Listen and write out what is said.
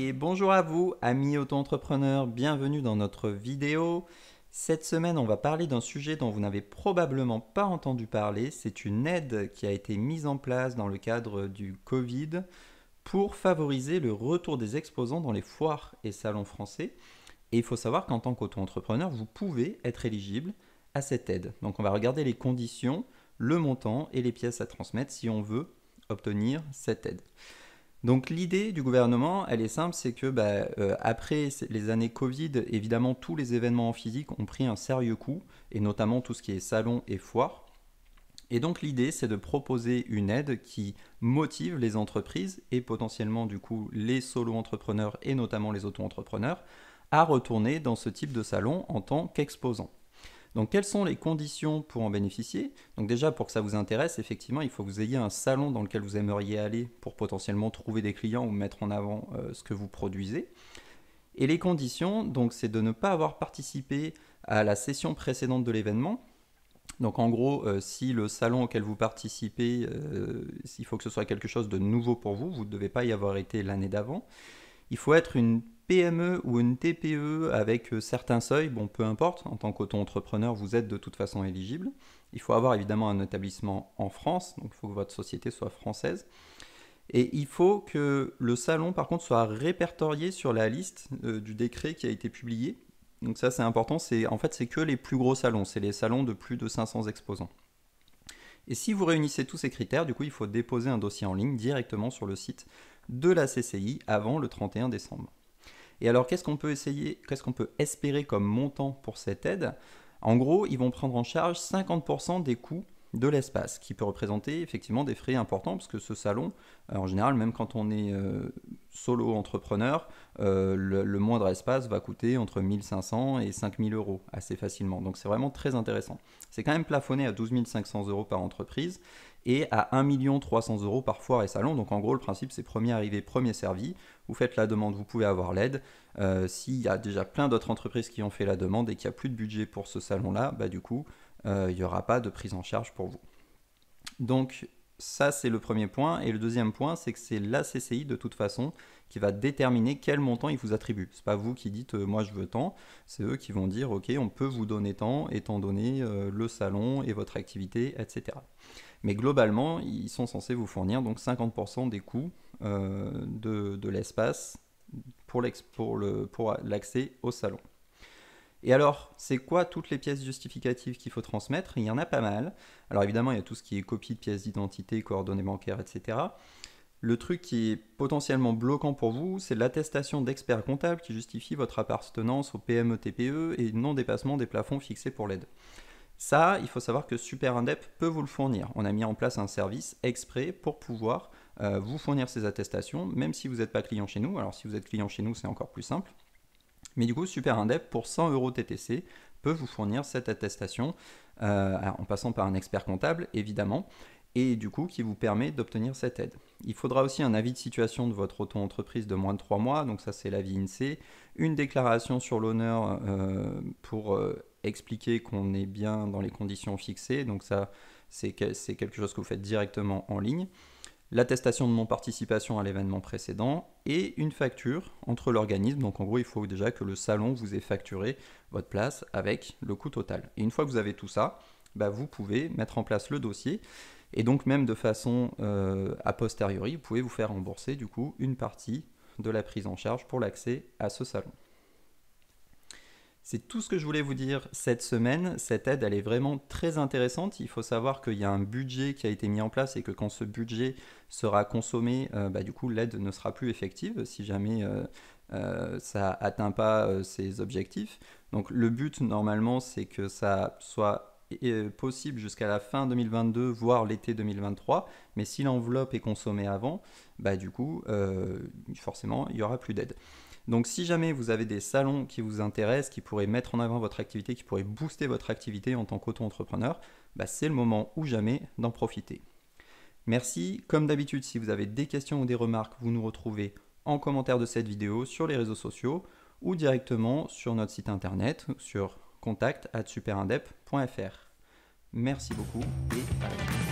Et bonjour à vous, amis auto-entrepreneurs, bienvenue dans notre vidéo. Cette semaine, on va parler d'un sujet dont vous n'avez probablement pas entendu parler. C'est une aide qui a été mise en place dans le cadre du Covid pour favoriser le retour des exposants dans les foires et salons français. Et il faut savoir qu'en tant qu'auto-entrepreneur, vous pouvez être éligible à cette aide. Donc on va regarder les conditions, le montant et les pièces à transmettre si on veut obtenir cette aide. Donc l'idée du gouvernement, elle est simple, c'est que après les années Covid, évidemment tous les événements en physique ont pris un sérieux coup, et notamment tout ce qui est salon et foire. Et donc l'idée, c'est de proposer une aide qui motive les entreprises et potentiellement du coup les solo-entrepreneurs et notamment les auto-entrepreneurs à retourner dans ce type de salon en tant qu'exposant. Donc quelles sont les conditions pour en bénéficier? Donc déjà pour que ça vous intéresse, effectivement, il faut que vous ayez un salon dans lequel vous aimeriez aller pour potentiellement trouver des clients ou mettre en avant ce que vous produisez. Et les conditions, donc c'est de ne pas avoir participé à la session précédente de l'événement. Donc en gros, si le salon auquel vous participez, s'il faut que ce soit quelque chose de nouveau pour vous, vous ne devez pas y avoir été l'année d'avant. Il faut être une PME ou une TPE avec certains seuils, bon peu importe, en tant qu'auto-entrepreneur vous êtes de toute façon éligible. Il faut avoir évidemment un établissement en France, donc il faut que votre société soit française. Et il faut que le salon par contre soit répertorié sur la liste du décret qui a été publié. Donc ça c'est important, en fait c'est que les plus gros salons, c'est les salons de plus de 500 exposants. Et si vous réunissez tous ces critères, du coup il faut déposer un dossier en ligne directement sur le site de la CCI avant le 31 décembre. Et alors, qu'est-ce qu'on peut espérer comme montant pour cette aide? En gros, ils vont prendre en charge 50% des coûts de l'espace, qui peut représenter effectivement des frais importants, parce que ce salon, en général, même quand on est solo entrepreneur, le moindre espace va coûter entre 1500 et 5000 euros assez facilement. Donc c'est vraiment très intéressant. C'est quand même plafonné à 12 500 euros par entreprise et à 1 300 000 euros par foire et salon. Donc en gros, le principe, c'est premier arrivé, premier servi. Vous faites la demande, vous pouvez avoir l'aide. S'il y a déjà plein d'autres entreprises qui ont fait la demande et qu'il n'y a plus de budget pour ce salon-là, du coup, il n'y aura pas de prise en charge pour vous. Donc ça, c'est le premier point. Et le deuxième point, c'est que c'est la CCI de toute façon qui va déterminer quel montant ils vous attribuent. Ce n'est pas vous qui dites moi je veux tant, c'est eux qui vont dire ok, on peut vous donner tant étant donné le salon et votre activité, etc. Mais globalement, ils sont censés vous fournir donc 50% des coûts de l'espace pour l'accès au salon. Et alors, c'est quoi toutes les pièces justificatives qu'il faut transmettre? Il y en a pas mal. Alors évidemment, il y a tout ce qui est copie de pièces d'identité, coordonnées bancaires, etc. Le truc qui est potentiellement bloquant pour vous, c'est l'attestation d'expert comptable qui justifie votre appartenance au PME-TPE et non-dépassement des plafonds fixés pour l'aide. Ça, il faut savoir que Super Indep peut vous le fournir. On a mis en place un service exprès pour pouvoir vous fournir ces attestations, même si vous n'êtes pas client chez nous. Alors si vous êtes client chez nous, c'est encore plus simple. Mais du coup, Super Indep, pour 100 euros TTC, peut vous fournir cette attestation, en passant par un expert comptable, évidemment, et du coup, qui vous permet d'obtenir cette aide. Il faudra aussi un avis de situation de votre auto-entreprise de moins de 3 mois, donc ça c'est l'avis INSEE, une déclaration sur l'honneur pour expliquer qu'on est bien dans les conditions fixées, donc ça c'est quelque chose que vous faites directement en ligne, l'attestation de non-participation à l'événement précédent et une facture entre l'organisme. Donc en gros, il faut déjà que le salon vous ait facturé votre place avec le coût total. Et une fois que vous avez tout ça, vous pouvez mettre en place le dossier et donc même de façon a posteriori, vous pouvez vous faire rembourser du coup une partie de la prise en charge pour l'accès à ce salon. C'est tout ce que je voulais vous dire cette semaine. Cette aide, elle est vraiment très intéressante. Il faut savoir qu'il y a un budget qui a été mis en place et que quand ce budget sera consommé, du coup, l'aide ne sera plus effective si jamais ça n'atteint pas ses objectifs. Donc le but, normalement, c'est que ça soit possible jusqu'à la fin 2022, voire l'été 2023. Mais si l'enveloppe est consommée avant, du coup, forcément, il n'y aura plus d'aide. Donc si jamais vous avez des salons qui vous intéressent, qui pourraient mettre en avant votre activité, qui pourraient booster votre activité en tant qu'auto-entrepreneur, c'est le moment ou jamais d'en profiter. Merci. Comme d'habitude, si vous avez des questions ou des remarques, vous nous retrouvez en commentaire de cette vidéo sur les réseaux sociaux ou directement sur notre site internet sur contact@superindep.fr. Merci beaucoup et à la prochaine.